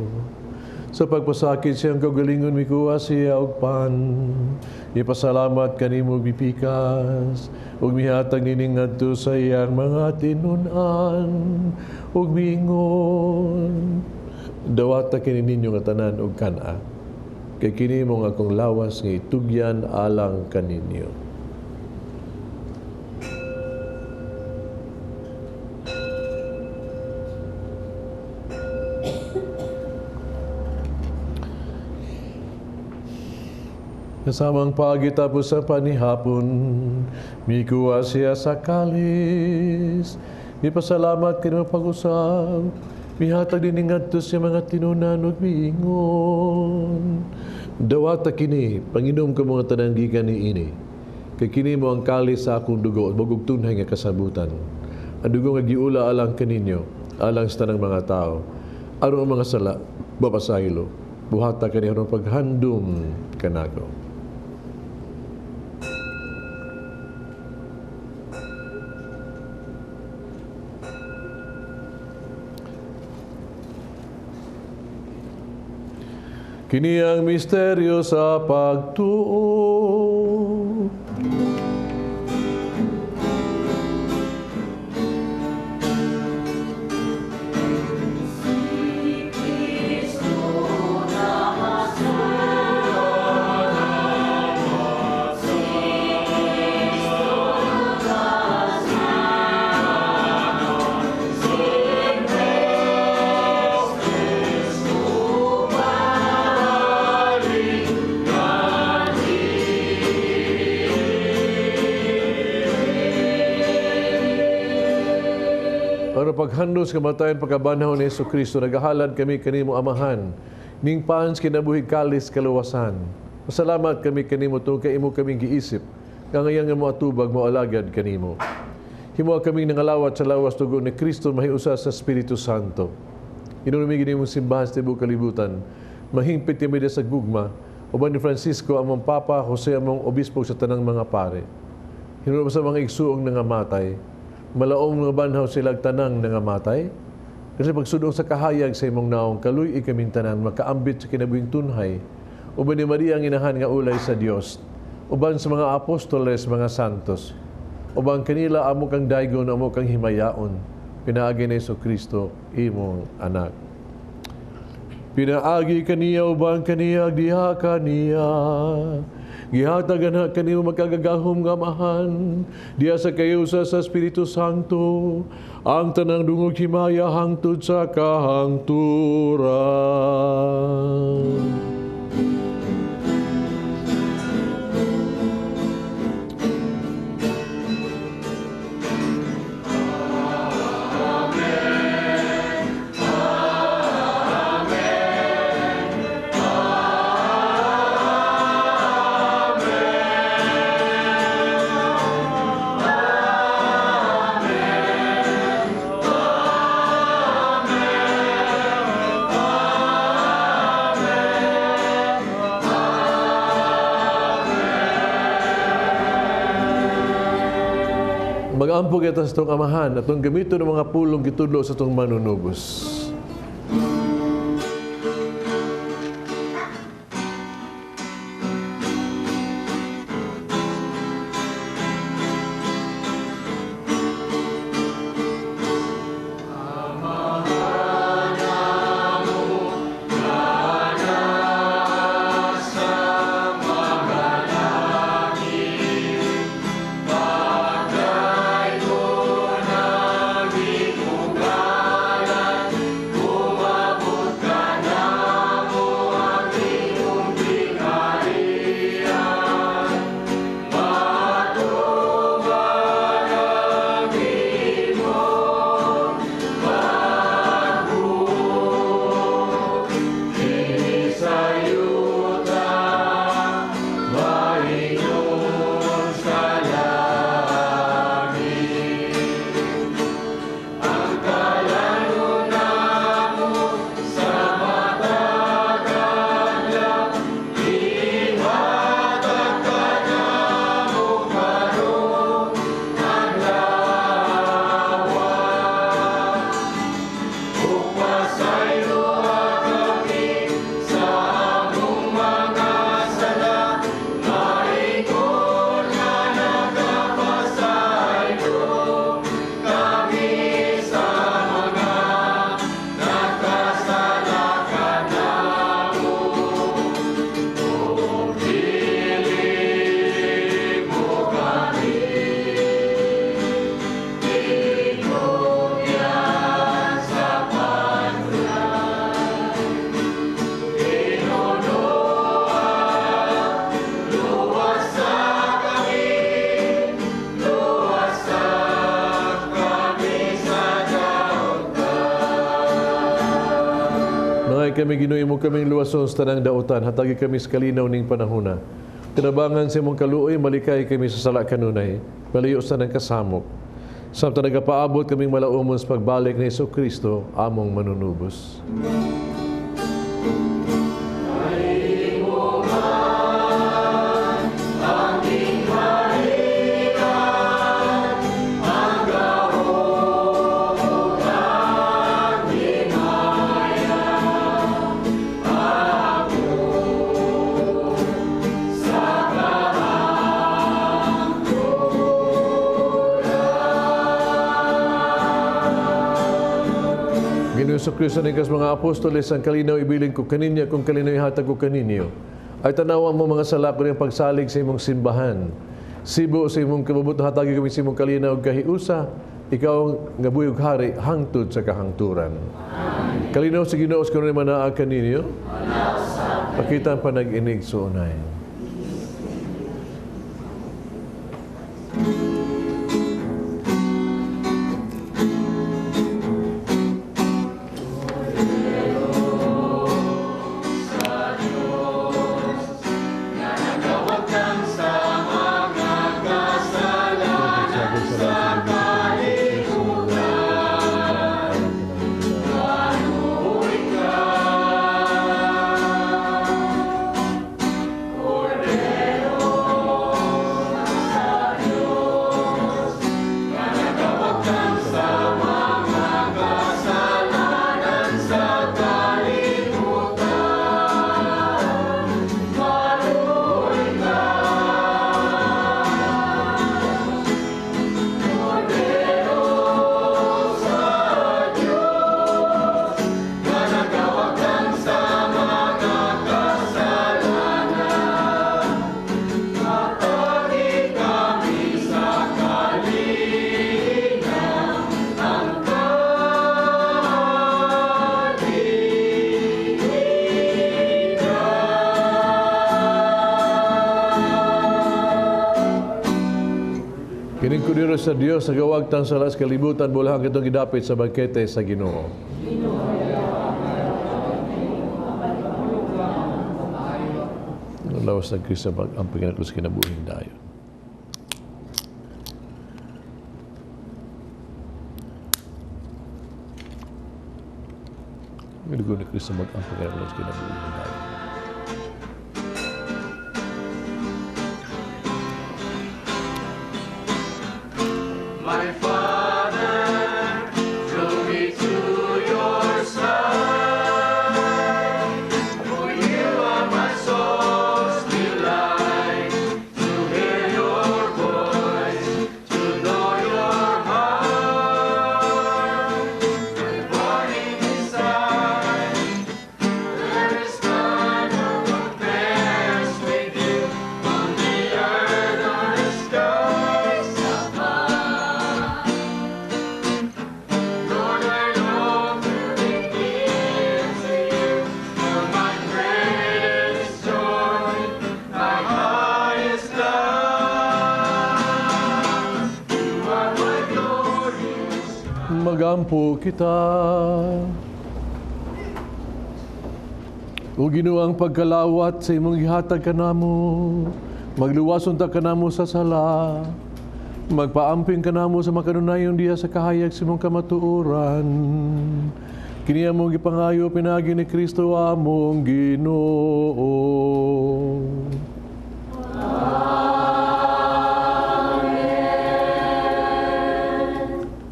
[SPEAKER 4] Sa pagpasakit siyang kagalingon mikuha siya og pan, ipasalamat kanimo bipikas, ug mihatag nining ngadto sa iyang mga tinunan, ug miingon, dawata kini ninyo nga tanan og kana, kay kini mo nga akong lawas nga itugyan alang kaninyo. Kasamang pagitapos sa panihapon, mikuha siya sa kalis, ipasalamat kini pag-usap, mihatag din ngadto sa mga tinunan ug miingon, dawata kini panginom ko mga tanang gikan niini, kay kini mo ang kalis sa akong dugo ug bagog tunhay nga kasabutan, ang dugo nga giula alang kaninyo alang sa tanang mga tao, aron ang mga sala babasahilo, buhata kani aron paghandom kanako. Kini ang misteryo sa pagtuo. Para paghandos kamatayon pagkabanhaw ni Jesu-Kristo, nagahalad kami kanimo Amahan, ning paans kinabuhig kalis kaluwasan. Pasalamat kami kanimo tungod kay imo kaming giisip, nga ngayon nga mo atubag mo alagad kanimo. Himo kaming nangalawat sa lawas tugo ni Kristo mahiusa sa Espiritu Santo. Inunumigi nimong simbahan sa tibuok kalibutan, mahingpit kami sa gugma, uban ni Francisco among Papa, Jose among Obispo sa tanang mga pare. Hinunum sa mga igsuong nangamatay, malaong mga banhaw silag tanang nangamatay, Kasi pagsudong sa kahayag sa imong naong, kaluy ikaming tanan, makaambit sa kinabuhing tunhay, uban ni Maria ang inahan nga ulay sa Dios, uban sa mga apostoles, mga santos, uban kanila amo kang daygon, amo kang himayaon, pinaagi ni Jesucristo, imong anak. Pinaagi kaniya, uban kaniya, diha kaniya, gihatagan na kaniyo magkagagahom nga mahan, diya sa kayo sa Espiritu Santo, ang tanang dungog himaya hangtod sa kahangturan. Mag-ampog ito sa itong amahan at itong gamito ng mga pulong gitudlo sa itong manunubos. Kami ginuy mo kaming luwason sa tanang dautan, hatagi kami sa kalinaw ning panahona. Tinabangan sa imong kaluoy, malikay kami sa sala kanunay, malayo sa nang kasamok. Samtang nagapaabot kaming malaumon sa pagbalik ni Jesucristo, among manunubos. Sa Kristo ng mga apostoles, ang kalinaw ibilin ko kaninya kung kalinaw ihatag ko kaninyo. Ay tanawa mo mga sala ko rin pagsalig sa imong simbahan. Sibo sa imong kabubuto, hatagi kami sa imong kalinaw kahiusa, ikaw nga buyog hari, hangtod sa kahangturan. Amen. Kalinaw sa Ginoo sa kanunay manaag kaninyo. Pakita ang panag-inig sa unay.
[SPEAKER 6] Oh
[SPEAKER 4] Kining kudiro sa Dios sa gawagtang sa lakas kalibutan bulahang itong gidapit sa bangkete sa Ginoo. Lawas sa Kristo ang pagkinaklus kinabuhing dayo. Minugo ni Kristo ang pagkinaklus kinabuhing dayo.
[SPEAKER 6] My Father, draw me to your side, for you are my soul's delight. To hear your voice, to know your heart, my burning desire. There is none who compares with you on the earth or the skies above. Lord, I long to be near to you. You're my greatest joy, my highest love. You are my glorious.
[SPEAKER 4] Magampo kita. O Ginoo, ang pagkalawat sa imong gihatag kanamo, magluwason ta kanamo sa sala, magpaamping kanamo sa makanunayong diya sa kahayag sa imong kamatuoran. Kini among gipangayo pinagi ni Kristo among Ginoo.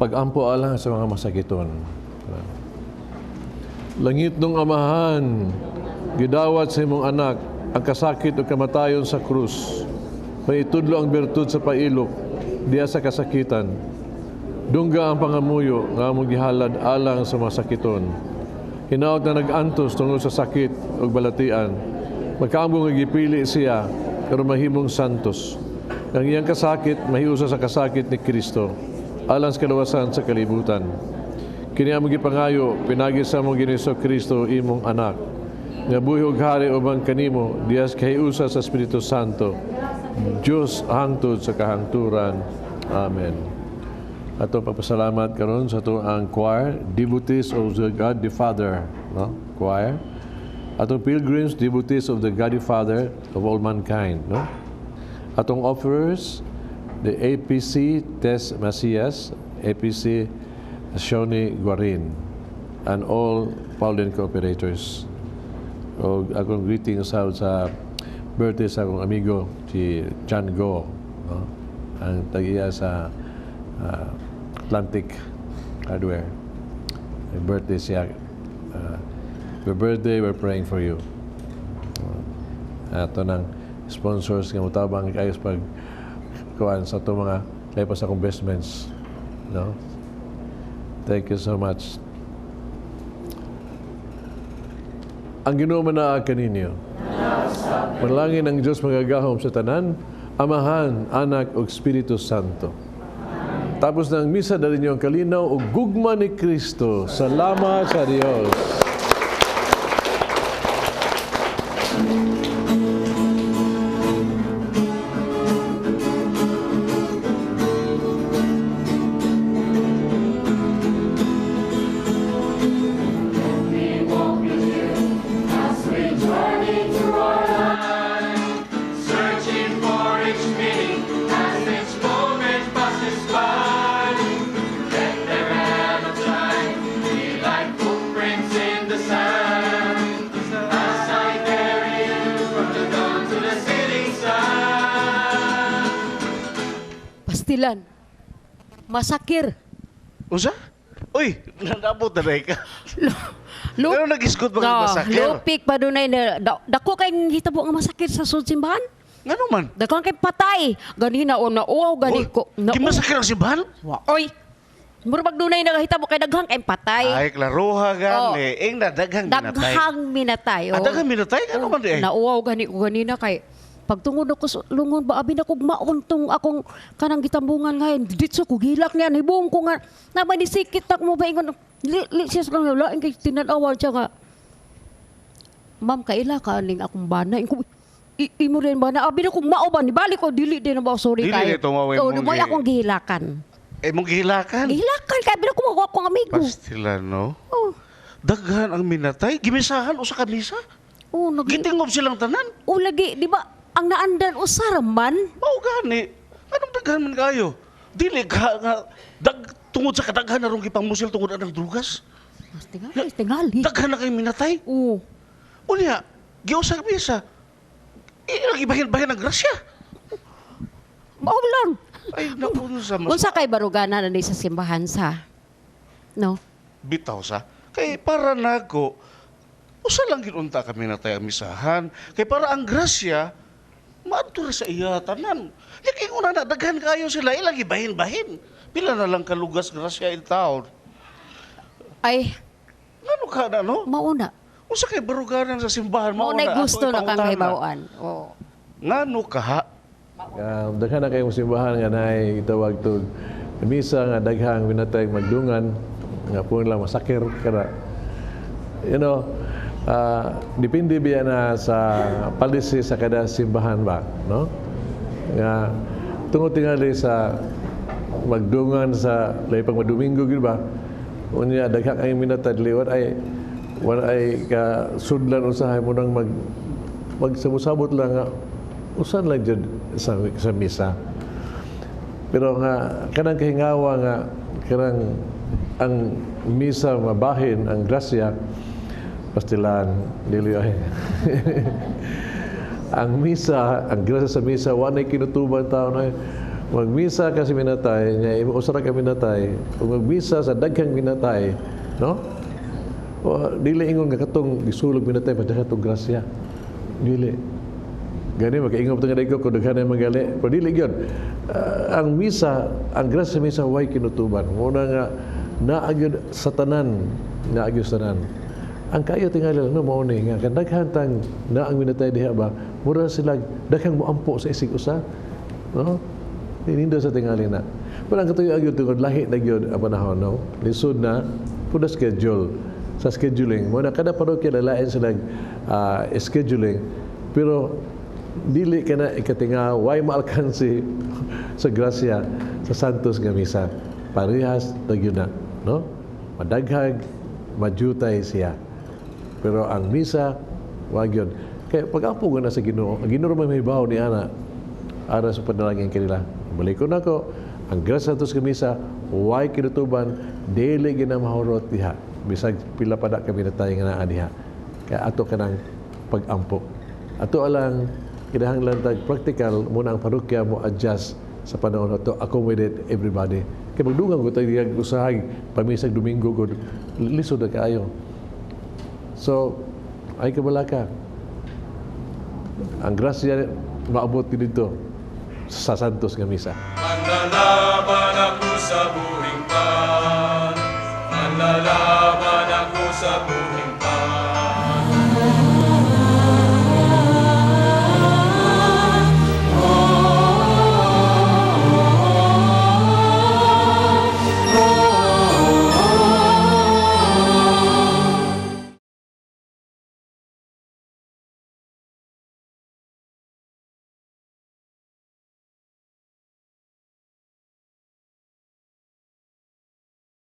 [SPEAKER 4] Pag-ampo alang sa mga masakiton. Langit nung amahan, gidawat sa imong anak, ang kasakit o kamatayon sa krus. Maitudlo ang bertud sa pailok, diya sa kasakitan. Dungga ang pangamuyo, nga among gihalad alang sa masakiton. Hinaot na nag-antos tungkol sa sakit o balatian. Magkaambong nga gipili siya, pero mahimong santos. Ang iyang kasakit, mahiusa sa kasakit ni Kristo, alang sa kalawasan sa kalibutan. Kini among gipangayo, pinagi sa among Ginoong Kristo imong anak. Nga buhi ug hari ubang kanimo, dias kahiusa sa Espiritu Santo. Diyos hangtod sa kahangturan. Amen. Ato papasalamat karon sa ato ang choir, Devotees of the God the Father, no? Choir. Atong pilgrims, devotees of the God the Father of all mankind, no? Atong offerers, the APC Tess Macias, APC Shoni Guarin, and all Pauline cooperators. O akong greetings sa birthday sa akong amigo, si Chan Go, no? Ang tagiya sa Atlantic Hardware. May birthday siya. Your birthday, we're praying for you. Ito ng sponsors nga mutabang kayo sa pagkuhan sa ito mga lepas akong investments. No? Thank you so much. Ang Ginoo manaa kaninyo. Manalangin ang Diyos magagahom sa tanan, Amahan, Anak ug Espiritu Santo. Tapos ng misa dali niyo ang kalinaw ug gugma ni Kristo. Salamat sa Dios.
[SPEAKER 6] Searching for each meaning as each moment passes by. Let their hand of time be like footprints in the sand. As I carry you from the dawn to the setting sun.
[SPEAKER 10] Pastilan. Masakir.
[SPEAKER 11] Usa? Uy, nandabot na rin ka.
[SPEAKER 10] Lup.
[SPEAKER 11] Pero nag-isgot mga masakir.
[SPEAKER 10] Lupik pa doon ay dako kay hitabo nga masakir sa simbahan.
[SPEAKER 11] Nga naman.
[SPEAKER 10] Dako kay patay. Ganina o nauaw gani ko.
[SPEAKER 11] Gimasakir ang simbahan?
[SPEAKER 10] Oy. Murag doon ay nagahitabo kay daghang kay patay.
[SPEAKER 11] Ay, klaruha
[SPEAKER 10] Oh.
[SPEAKER 11] gani. Ing na daghang minatay.
[SPEAKER 10] Daghang minatay.
[SPEAKER 11] Ah, daghang minatay? Ano man di eh?
[SPEAKER 10] Nauaw gani ko ganina kay pagtungod ako sa lungon ba abi na kog mauntong akong kanang gitambungan ngayon ditso ko gilak niya hibong ko nga naman ni sikit tak mo ba ingon li siya sa kang kay tinanawan siya nga ma'am kaila ka ning akong bana imo rin ba na abi na kung mao ba ni balik ko dili din na ba sorry
[SPEAKER 11] Dili
[SPEAKER 10] kayo.
[SPEAKER 11] nito, maway
[SPEAKER 10] Oh,
[SPEAKER 11] mong
[SPEAKER 10] mo akong gihilakan.
[SPEAKER 11] Mong gihilakan.
[SPEAKER 10] Gihilakan kay bino ko mo akong amigo.
[SPEAKER 11] Pastilano.
[SPEAKER 10] Oh.
[SPEAKER 11] Daghan ang minatay. Gimisahan o sa kamisa.
[SPEAKER 10] Oh,
[SPEAKER 11] Gitingob silang tanan.
[SPEAKER 10] Oh, lagi, di ba? Ang naandan usaraman.
[SPEAKER 11] Mao gani. Anong daghan man kayo? Dili ka nga tungod sa kadaghan na rong gipangmusil tungod anang drugas.
[SPEAKER 10] Mas tingali.
[SPEAKER 11] Daghan na kayo minatay.
[SPEAKER 10] Oo.
[SPEAKER 11] Unya, giusag misa. Lagi bahin-bahin ang grasya.
[SPEAKER 10] Mao lang.
[SPEAKER 11] Ay, naku, sa mas...
[SPEAKER 10] Unsa kay barugana na sa simbahan sa? No?
[SPEAKER 11] Bitaw sa. Kay para nako, usa lang ginunta kami na tayo misahan. Kay para ang grasya, maadto sa iya tanan. Yaking una na, daghan kayo sila, ilagi bahin-bahin. Pila na lang kalugas grasya in town.
[SPEAKER 10] Ay,
[SPEAKER 11] Ngano ka na, no?
[SPEAKER 10] mauna.
[SPEAKER 11] Usa kay baruganan sa simbahan,
[SPEAKER 10] Mauna
[SPEAKER 11] mauna
[SPEAKER 10] gusto
[SPEAKER 11] ato
[SPEAKER 10] na kang
[SPEAKER 11] ipangutana.
[SPEAKER 10] hibawaan. Oo.
[SPEAKER 11] Ngano ka ha?
[SPEAKER 4] Daghan na kayong simbahan nga naay itawag to misa nga daghang minatay magdungan nga po lang masakir kada. You know, depende biya na sa policy sa kada simbahan ba, no? Nga tungod tingali sa magdungan sa lay pag madomingo gid ba? Unya daghang ay minatay liwat ay wala ay ka sudlan usahay mo nang magsabot-sabot lang nga usan lang dyan sa misa. Pero nga, kanang kahingawa nga, kanang ang misa mabahin, ang grasya, pastilan, dili ay. Ang misa, ang grasya sa misa, wanay kinutuban tao na magmisa kasi minatay, niya usara ka minatay, kung magmisa sa daghang minatay, no? O, dili ingon nga katong gisulog minatay, padaka itong grasya. Dili. Gani makaingop tengah deko kung daghan ang magali. Pero dili gyud. Ang misa, ang grasya sa misa way kinutuban. Muna nga naagyud sa tanan, naagyud sa tanan. Ang kayo tingali no mao ni nga kan daghan tang naang minatay diha ba, mura sila daghang moampo sa isig usa. No? Nindo sa tingali na. Pero ang katuyo agyud tungod lahi na gyud ang panahon no. Lisod na pud schedule. Sa scheduling, muna kada parokya lalain sila scheduling. Pero dili ka na ikatinga way maalkansi sa grasya sa Santos nga misa. Parehas nagyuna, no? Madaghag, majutay siya. Pero ang misa wag yun. Kaya pag-apo na sa Ginoo, ang Ginoo may hibaw ni ana ara sa panalangin kanila. Balik ko nako, ang grasya Santos nga misa way kinutuban dili gina mahurot diha. Bisag pila pa da kami natay nga naa diha. Kaya ato kanang pag-ampo. Ato alang kinahanglan tag practical muna ang parokya mo adjust sa panahon to accommodate everybody. Kay magdungan ko tayo usahag pamisag Domingo gud lisod na kaayo. So ay kabalaka. Ang grasya maabot dito sa Santos nga misa.
[SPEAKER 6] Manlalaban ako sa buhing pan, manlalaban ako sa buhing